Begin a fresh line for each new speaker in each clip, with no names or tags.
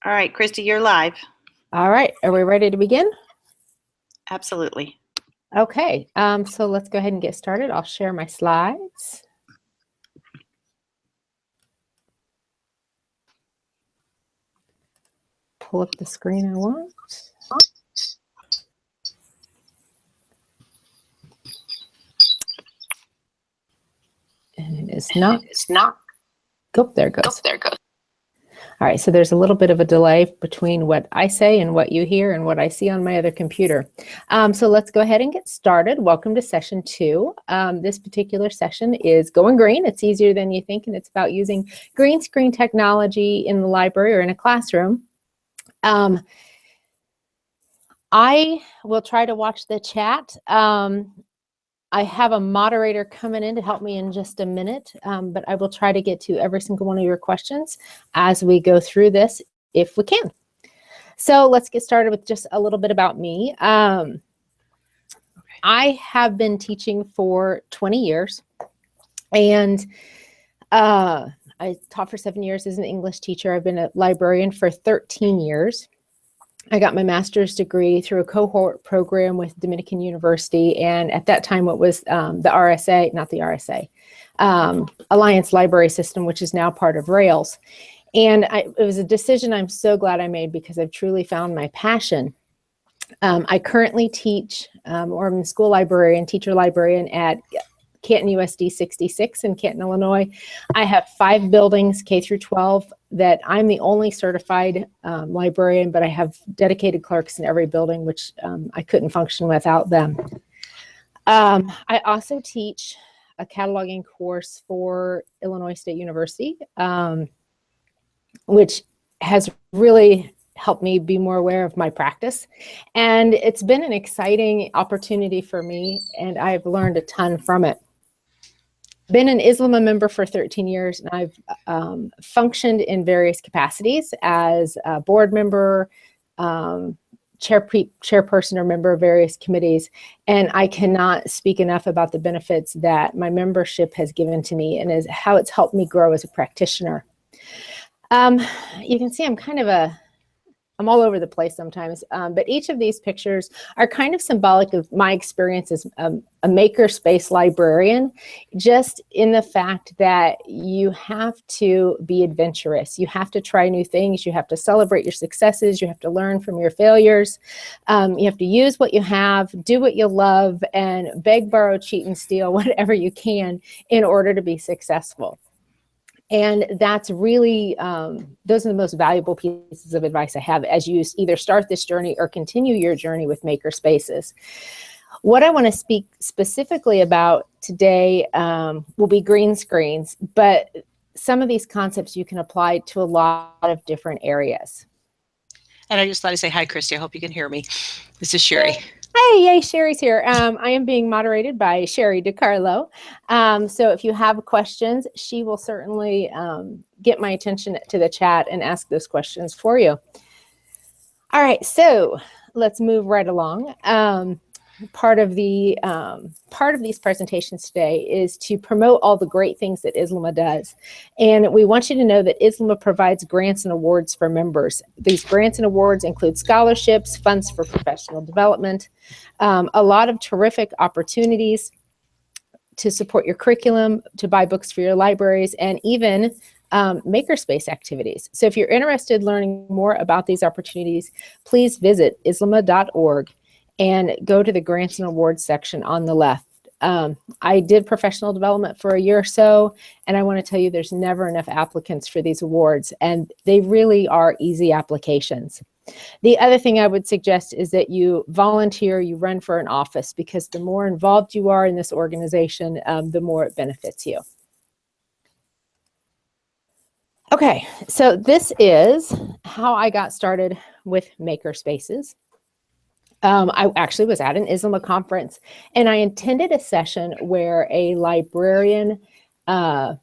All right, Christy, you're live.
All right, are we ready to begin?
Absolutely.
Okay, so let's go ahead and get started. I'll share my slides. Pull up the screen I want. And it is not. Oh, there it goes. All right, so there's a little bit of a delay between what I say and what you hear and what I see on my other computer. So let's go ahead and get started. Welcome to session 2. This particular session is Going Green. It's easier than you think, and it's about using green screen technology in the library or in a classroom. I will try to watch the chat. I have a moderator coming in to help me in just a minute, but I will try to get to every single one of your questions as we go through this, if we can. So let's get started with just a little bit about me. I have been teaching for 20 years, and I taught for 7 years as an English teacher. I've been a librarian for 13 years. I got my master's degree through a cohort program with Dominican University, and at that time it was the RSA, not the RSA, Alliance Library System, which is now part of Rails. And it was a decision I'm so glad I made because I've truly found my passion. I currently teach, or I'm a school librarian, teacher librarian at Canton USD 66 in Canton, Illinois. I have 5 buildings, K through 12, that I'm the only certified librarian, but I have dedicated clerks in every building, which I couldn't function without them. I also teach a cataloging course for Illinois State University, which has really helped me be more aware of my practice. And it's been an exciting opportunity for me, and I've learned a ton from it. Been an ISLMA member for 13 years, and I've functioned in various capacities as a board member, chairperson or member of various committees, and I cannot speak enough about the benefits that my membership has given to me and how it's helped me grow as a practitioner. You can see I'm all over the place sometimes, but each of these pictures are kind of symbolic of my experience as a makerspace librarian, just in the fact that you have to be adventurous. You have to try new things. You have to celebrate your successes. You have to learn from your failures. You have to use what you have, do what you love, and beg, borrow, cheat, and steal whatever you can in order to be successful. And that's really, those are the most valuable pieces of advice I have as you either start this journey or continue your journey with makerspaces. What I want to speak specifically about today will be green screens, but some of these concepts you can apply to a lot of different areas.
And I just thought I'd say hi, Christy. I hope you can hear me. This is Sherry.
Hey, yay, Sherry's here. I am being moderated by Sherry DiCarlo. So if you have questions, she will certainly get my attention to the chat and ask those questions for you. All right, so let's move right along. Part of these presentations today is to promote all the great things that ISLMA does. And we want you to know that ISLMA provides grants and awards for members. These grants and awards include scholarships, funds for professional development, a lot of terrific opportunities to support your curriculum, to buy books for your libraries, and even makerspace activities. So if you're interested in learning more about these opportunities, please visit islama.org. and go to the grants and awards section on the left. I did professional development for a year or so, and I want to tell you there's never enough applicants for these awards, and they really are easy applications. The other thing I would suggest is that you volunteer, you run for an office, because the more involved you are in this organization, the more it benefits you. Okay, so this is how I got started with makerspaces. I actually was at an ISLMA conference, and I attended a session where a librarian had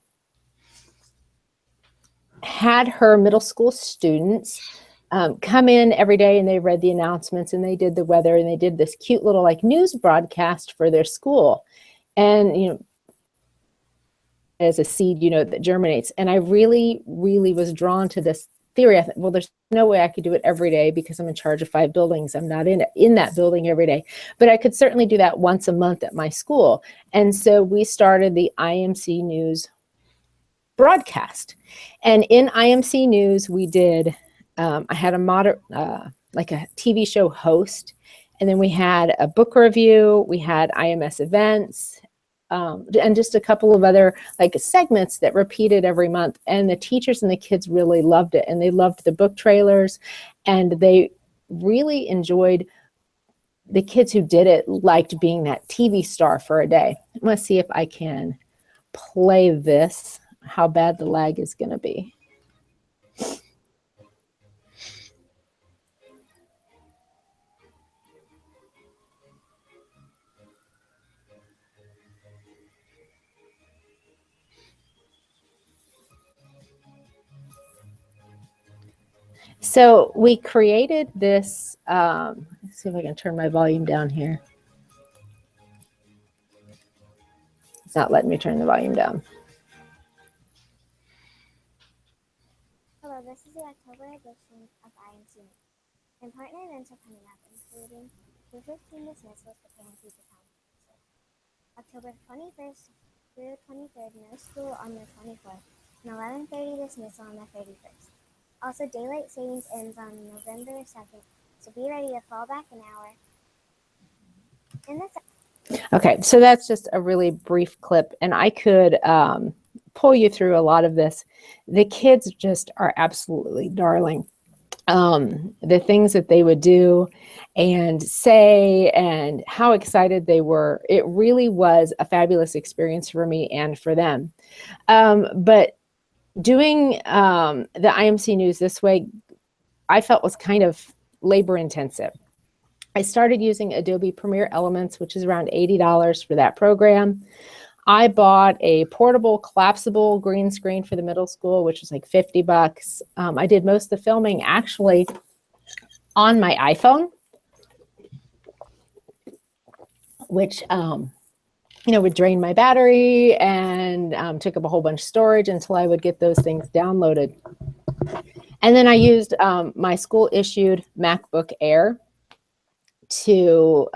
her middle school students come in every day, and they read the announcements, and they did the weather, and they did this cute little like news broadcast for their school. And, you know, as a seed, you know, that germinates. And I really, really was drawn to this theory, I thought, well, there's no way I could do it every day because I'm in charge of 5 buildings. I'm not in that building every day, but I could certainly do that once a month at my school. And so we started the IMC News broadcast. And in IMC News, we did, I had like a TV show host, and then we had a book review, we had IMS events, and just a couple of other like segments that repeated every month. And the teachers and the kids really loved it, and they loved the book trailers, and they really enjoyed, the kids who did it liked being that TV star for a day. I'm going to see if I can play this, how bad the lag is going to be. So we created this, let's see if I can turn my volume down here. It's not letting me turn the volume down.
Hello, this is the October edition of IMC News. Important events are coming up, including the 15 dismissals for parent-teacher conferences. October 21st through 23rd, no school on the 24th, and 11:30 dismissal on the 31st. Also, daylight savings ends on November 2nd, so be ready to fall back an hour.
Okay, so that's just a really brief clip, and I could pull you through a lot of this. The kids just are absolutely darling. The things that they would do and say and how excited they were, it really was a fabulous experience for me and for them. But doing the IMC News this way, I felt was kind of labor intensive. I started using Adobe Premiere Elements, which is around $80 for that program. I bought a portable collapsible green screen for the middle school, which was like 50 bucks. I did most of the filming actually on my iPhone, which would drain my battery and took up a whole bunch of storage until I would get those things downloaded. And then I used my school issued MacBook Air to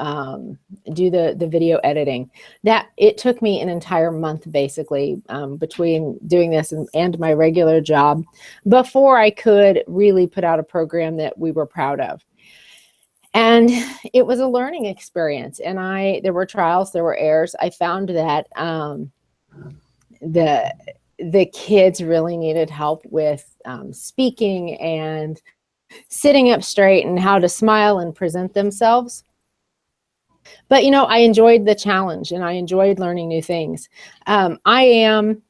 do the video editing. That it took me an entire month basically between doing this and my regular job before I could really put out a program that we were proud of. And it was a learning experience, and there were trials, there were errors. I found that the kids really needed help with speaking and sitting up straight and how to smile and present themselves. But, I enjoyed the challenge and I enjoyed learning new things. I am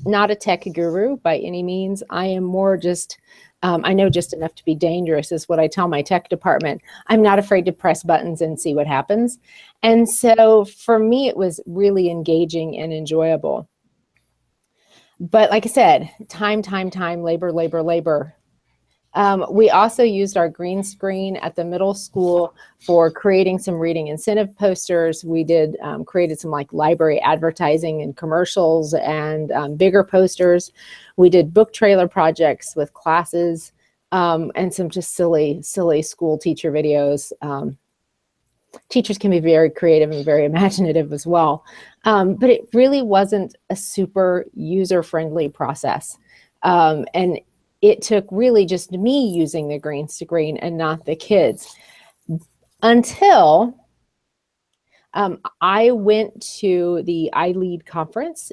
not a tech guru by any means. I am more just, I know just enough to be dangerous is what I tell my tech department. I'm not afraid to press buttons and see what happens. And so for me, it was really engaging and enjoyable. But like I said, time, labor. We also used our green screen at the middle school for creating some reading incentive posters. We did created some like library advertising and commercials and bigger posters. We did book trailer projects with classes and some just silly school teacher videos. Teachers can be very creative and very imaginative as well. But it really wasn't a super user-friendly process. And it took really just me using the green screen and not the kids until I went to the iLead conference,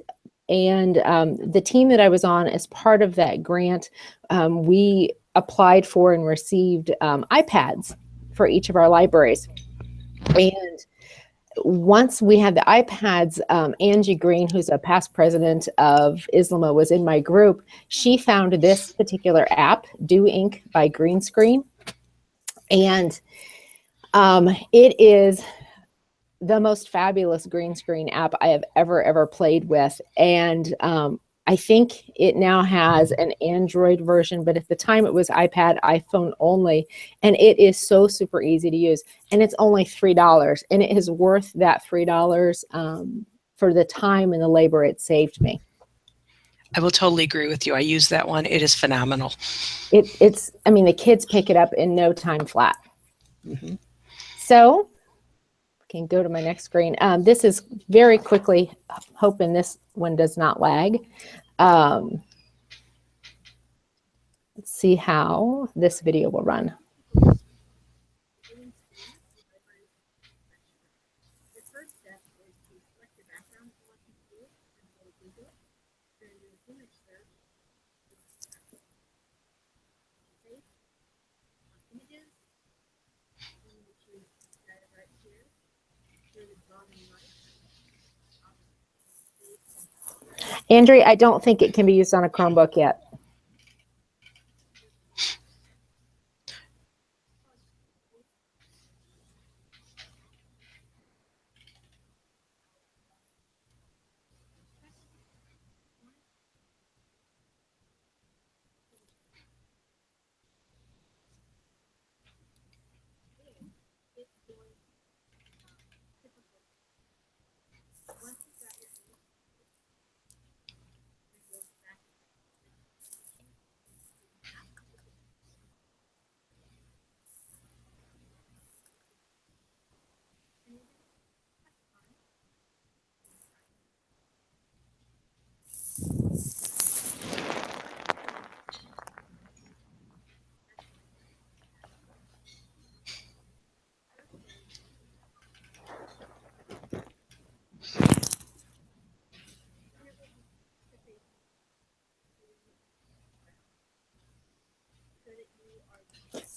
and the team that I was on as part of that grant, we applied for and received iPads for each of our libraries. And once we had the iPads, Angie Green, who's a past president of Islama, was in my group. She found this particular app, Do Ink by Green Screen. And it is the most fabulous green screen app I have ever played with. And I think it now has an Android version, but at the time it was iPad, iPhone only, and it is so super easy to use. And it's only $3, and it is worth that $3 for the time and the labor it saved me.
I will totally agree with you. I use that one. It is phenomenal.
I mean, the kids pick it up in no time flat.
Mhm.
So can go to my next screen. This is very quickly, hoping this one does not lag. Let's see how this video will run. Andrea, I don't think it can be used on a Chromebook yet.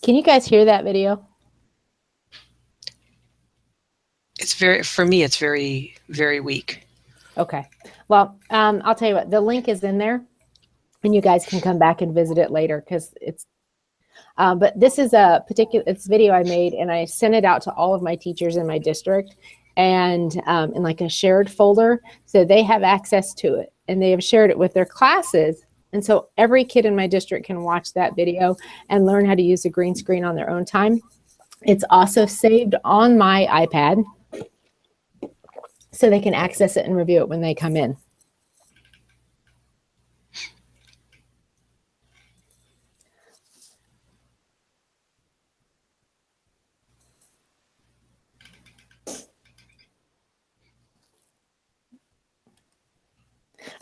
Can you guys hear that video?
For me, it's very, very weak.
Okay. Well, I'll tell you what, the link is in there and you guys can come back and visit it later because it's, but this is it's video I made and I sent it out to all of my teachers in my district and in like a shared folder. So they have access to it and they have shared it with their classes. And so every kid in my district can watch that video and learn how to use a green screen on their own time. It's also saved on my iPad, so they can access it and review it when they come in.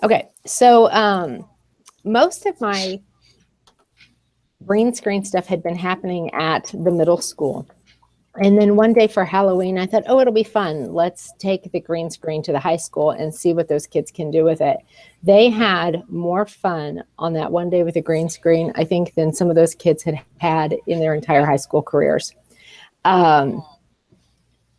Okay, so most of my green screen stuff had been happening at the middle school. And then one day for Halloween, I thought, oh, it'll be fun. Let's take the green screen to the high school and see what those kids can do with it. They had more fun on that one day with the green screen, I think, than some of those kids had had in their entire high school careers.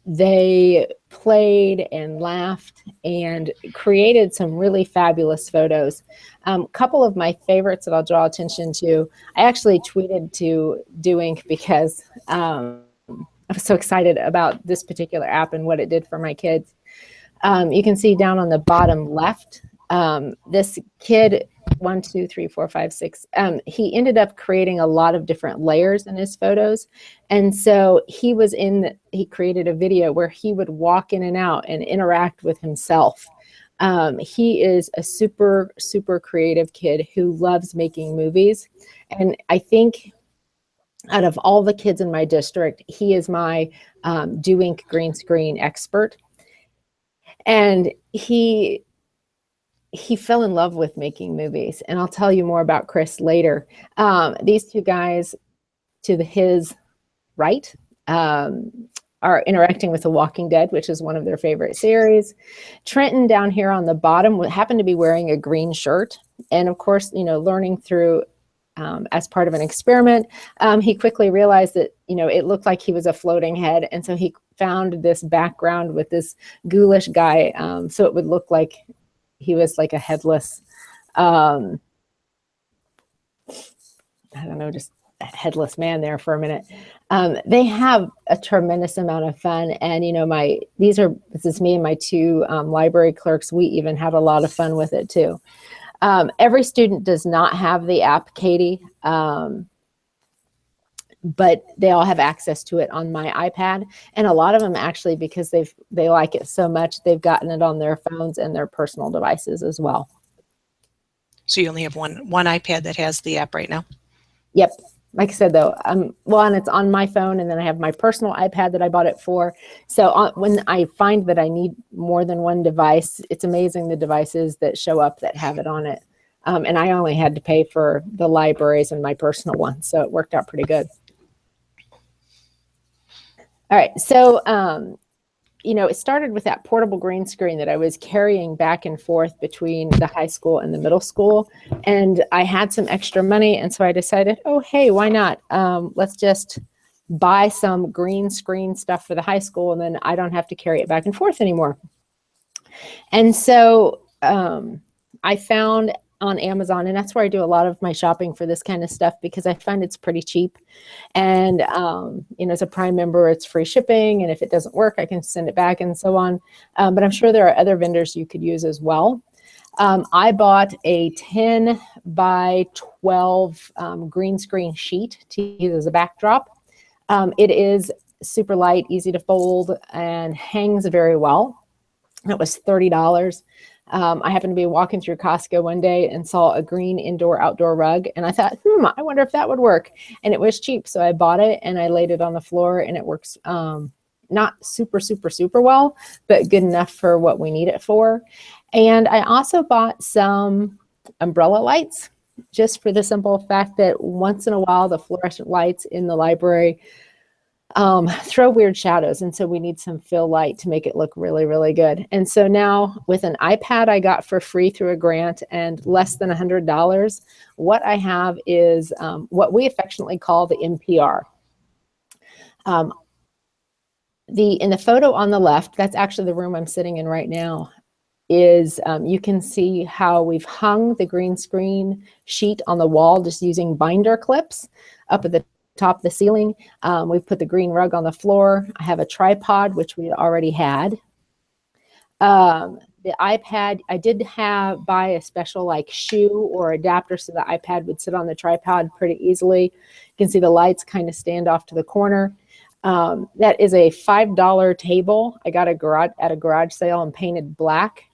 They played and laughed and created some really fabulous photos. A couple of my favorites that I'll draw attention to, I actually tweeted to Doink because I was so excited about this particular app and what it did for my kids. You can see down on the bottom left, this kid, 1, 2, 3, 4, 5, 6, he ended up creating a lot of different layers in his photos. And so he created a video where he would walk in and out and interact with himself. He is a super, super creative kid who loves making movies. And I think out of all the kids in my district, he is my Doink green screen expert. And he fell in love with making movies. And I'll tell you more about Chris later. These two guys to his right are interacting with The Walking Dead, which is one of their favorite series. Trenton down here on the bottom happened to be wearing a green shirt. And of course, learning through as part of an experiment, he quickly realized that, it looked like he was a floating head. And so he found this background with this ghoulish guy. So it would look like he was like a headless, I don't know, just a headless man there for a minute. They have a tremendous amount of fun. And, this is me and my two library clerks. We even had a lot of fun with it too. Every student does not have the app, Katie, but they all have access to it on my iPad. And a lot of them actually, because they like it so much, they've gotten it on their phones and their personal devices as well.
So you only have one iPad that has the app right now?
Yep. Like I said, though, well, and it's on my phone, and then I have my personal iPad that I bought it for. So when I find that I need more than one device, it's amazing the devices that show up that have it on it. And I only had to pay for the libraries and my personal one, so it worked out pretty good. All right, so it started with that portable green screen that I was carrying back and forth between the high school and the middle school. And I had some extra money. And so I decided, oh, hey, why not? Let's just buy some green screen stuff for the high school, and then I don't have to carry it back and forth anymore. And so I found on Amazon, and that's where I do a lot of my shopping for this kind of stuff, because I find it's pretty cheap. And, as a Prime member, it's free shipping. And if it doesn't work, I can send it back and so on. But I'm sure there are other vendors you could use as well. I bought a 10 by 12 green screen sheet to use as a backdrop. It is super light, easy to fold, and hangs very well. It was $30. I happened to be walking through Costco one day and saw a green indoor-outdoor rug, and I thought, I wonder if that would work. And it was cheap, so I bought it and I laid it on the floor, and it works not super, super, super well, but good enough for what we need it for. And I also bought some umbrella lights, just for the simple fact that once in a while the fluorescent lights in the library throw weird shadows, and so we need some fill light to make it look really, really good. And so now, with an iPad I got for free through a grant and less than $100, what I have is what we affectionately call the NPR. In the photo on the left, that's actually the room I'm sitting in right now, is you can see how we've hung the green screen sheet on the wall just using binder clips up at the top of the ceiling. We've put the green rug on the floor. I have a tripod, which we already had. The iPad, I did buy a special shoe or adapter so the iPad would sit on the tripod pretty easily. You can see the lights kind of stand off to the corner. That is a $5 table. I got at a garage sale and painted black.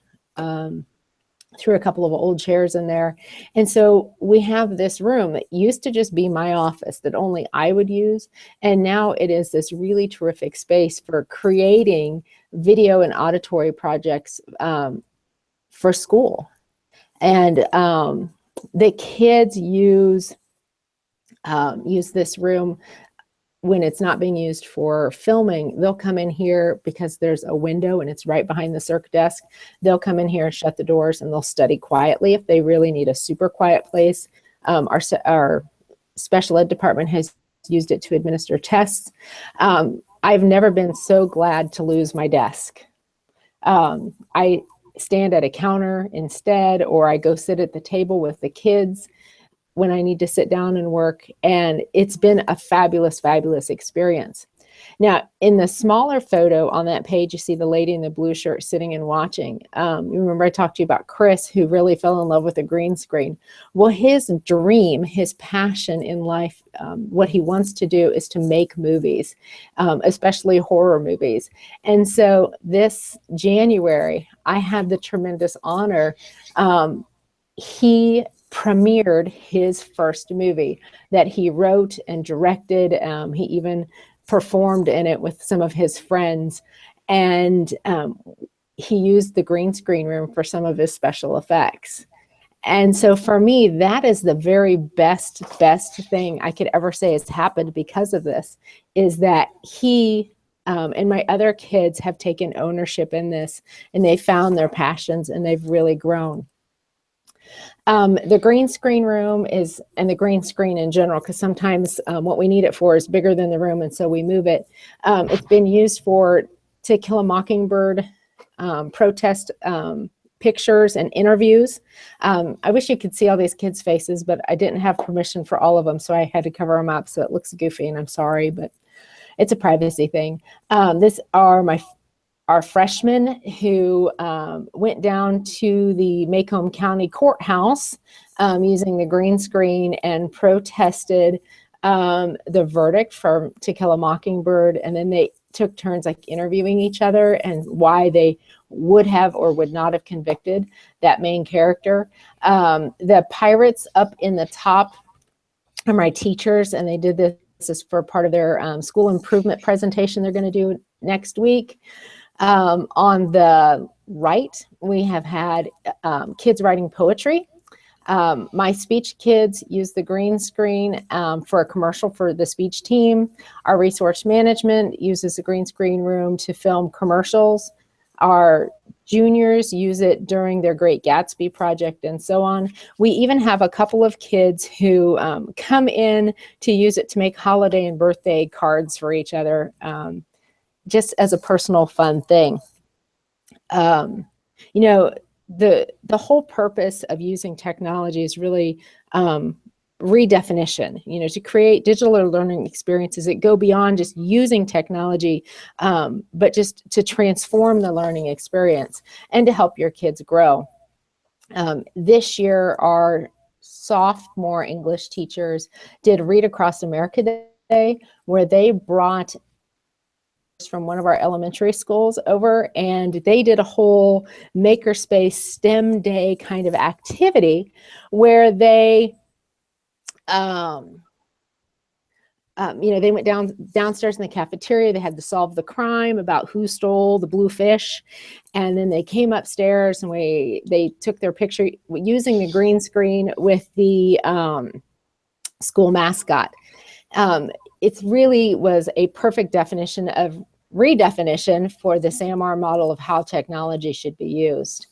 Threw a couple of old chairs in there. And so we have this room that used to just be my office that only I would use. And now it is this really terrific space for creating video and auditory projects for school. And the kids use this room when it's not being used for filming. They'll come in here because there's a window and it's right behind the circ desk. They'll come in here and shut the doors, and they'll study quietly if they really need a super quiet place. Our special ed department has used it to administer tests. I've never been so glad to lose my desk. I stand at a counter instead, or I go sit at the table with the kids when I need to sit down and work. And it's been a fabulous, fabulous experience. Now, in the smaller photo on that page, you see the lady in the blue shirt sitting and watching. You remember I talked to you about Chris, who really fell in love with a green screen. Well, his dream, his passion in life, what he wants to do is to make movies, especially horror movies. And so this January, I had the tremendous honor. He premiered his first movie that he wrote and directed. He even performed in it with some of his friends. And he used the green screen room for some of his special effects. And so for me, that is the very best thing I could ever say has happened because of this, is that he and my other kids have taken ownership in this, and they found their passions, and they've really grown. The green screen room and the green screen in general, because sometimes what we need it for is bigger than the room, and so we move it. It's been used for To Kill a Mockingbird protest pictures and interviews. I wish you could see all these kids' faces, but I didn't have permission for all of them, so I had to cover them up, so it looks goofy, and I'm sorry, but it's a privacy thing. These are our freshmen who went down to the Macomb County Courthouse using the green screen and protested the verdict for To Kill a Mockingbird. And then they took turns interviewing each other and why they would have or would not have convicted that main character. The pirates up in the top are my teachers, and they did this. This is for part of their school improvement presentation they're going to do next week. On the right, we have had kids writing poetry. My speech kids use the green screen for a commercial for the speech team. Our resource management uses the green screen room to film commercials. Our juniors use it during their Great Gatsby project and so on. We even have a couple of kids who come in to use it to make holiday and birthday cards for each other, just as a personal fun thing. You know, the whole purpose of using technology is really redefinition, you know, to create digital learning experiences that go beyond just using technology, but just to transform the learning experience and to help your kids grow. This year, our sophomore English teachers did Read Across America Day, where they brought from one of our elementary schools over, and they did a whole makerspace STEM day kind of activity where they you know, they went downstairs in the cafeteria. They had to solve the crime about who stole the blue fish, and then they came upstairs and they took their picture using the green screen with the school mascot. It really was a perfect definition of redefinition for the SAMR model of how technology should be used.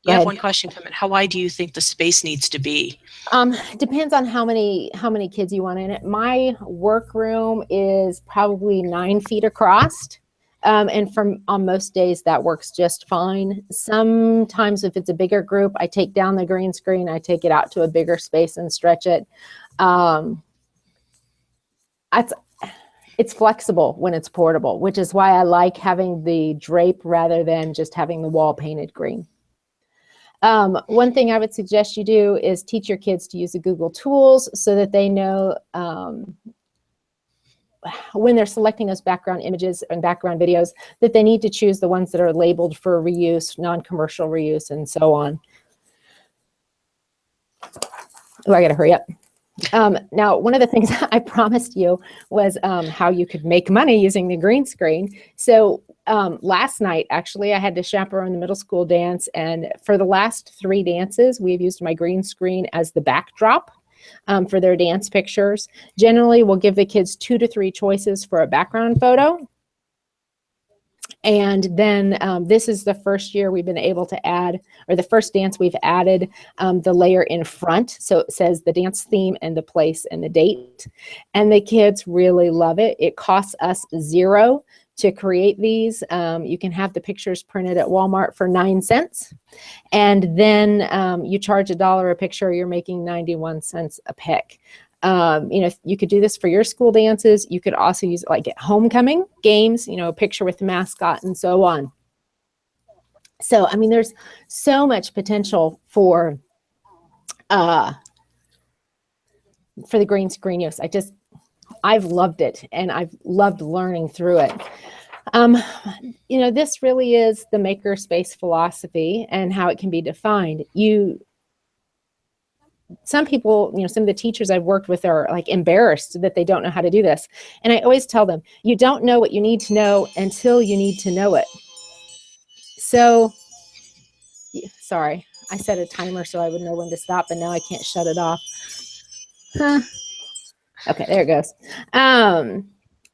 You have one question coming. How wide do you think the space needs to be?
Depends on how many kids you want in it. My workroom is probably 9 feet across. And on most days that works just fine. Sometimes if it's a bigger group, I take down the green screen, I take it out to a bigger space and stretch it. It's flexible when it's portable, which is why I like having the drape rather than just having the wall painted green. One thing I would suggest you do is teach your kids to use the Google tools so that they know when they're selecting those background images and background videos that they need to choose the ones that are labeled for reuse, non-commercial reuse, and so on. Oh, I gotta hurry up. Now, one of the things I promised you was how you could make money using the green screen. So last night, actually, I had to chaperone the middle school dance. And for the last 3 dances, we've used my green screen as the backdrop for their dance pictures. Generally, we'll give the kids 2 to 3 choices for a background photo. And then this is the first year we've been able to add, or the first dance we've added the layer in front. So it says the dance theme and the place and the date. And the kids really love it. It costs us $0 to create these. You can have the pictures printed at Walmart for 9 cents. And then you charge $1 a picture, you're making 91 cents a pic. You know, you could do this for your school dances. You could also use it like at homecoming games, you know, a picture with the mascot and so on. So, I mean, there's so much potential for the green screen use. I've loved it, and I've loved learning through it. You know, this really is the makerspace philosophy and how it can be defined. Some people, you know, some of the teachers I've worked with are like embarrassed that they don't know how to do this. And I always tell them, you don't know what you need to know until you need to know it. So, sorry, I set a timer so I would know when to stop, and now I can't shut it off. Okay, there it goes.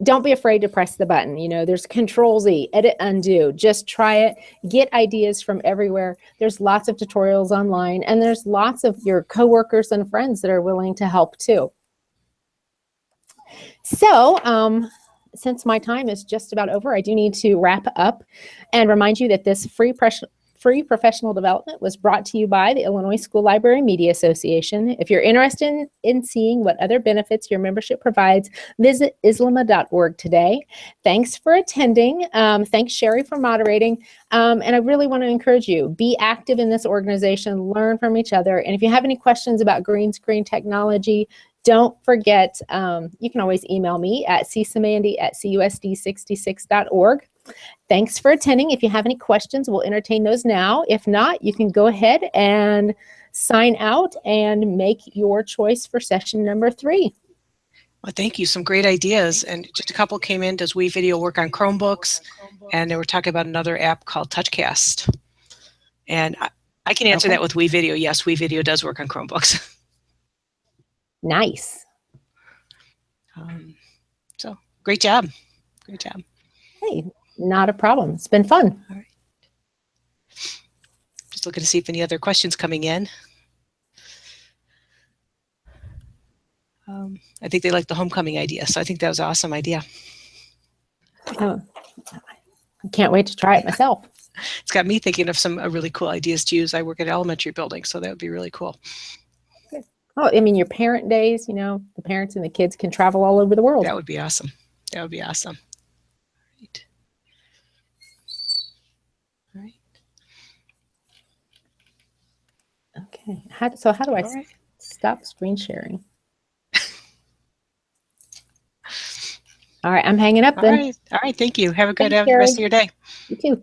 Don't be afraid to press the button. You know, there's Control-Z, edit, undo. Just try it. Get ideas from everywhere. There's lots of tutorials online, and there's lots of your coworkers and friends that are willing to help too. So, since my time is just about over, I do need to wrap up and remind you that this free professional development was brought to you by the Illinois School Library Media Association. If you're interested in seeing what other benefits your membership provides, visit islama.org today. Thanks for attending. Thanks, Sherry, for moderating. And I really want to encourage you, be active in this organization, learn from each other. And if you have any questions about green screen technology, don't forget, you can always email me at csamandy@cusd66.org. Thanks for attending. If you have any questions, we'll entertain those now. If not, you can go ahead and sign out and make your choice for session number 3.
Well, thank you. Some great ideas. And just a couple came in. Does WeVideo work on Chromebooks? And they were talking about another app called TouchCast. And I can answer that with WeVideo. Yes, WeVideo does work on Chromebooks.
Nice.
So great job. Great job.
Hey, not a problem. It's been fun.
All right. Just looking to see if any other questions coming in. I think they like the homecoming idea. So I think that was an awesome idea.
I can't wait to try it myself.
It's got me thinking of some really cool ideas to use. I work at elementary building, so that would be really cool.
Oh, I mean, your parent days, you know, the parents and the kids can travel all over the world.
That would be awesome. That would be awesome. Right. All right.
Okay. So how do I stop screen sharing? All right. I'm hanging up then.
All right. Thank you. Have a good
Thanks,
rest
Sherry.
of your day.
You too.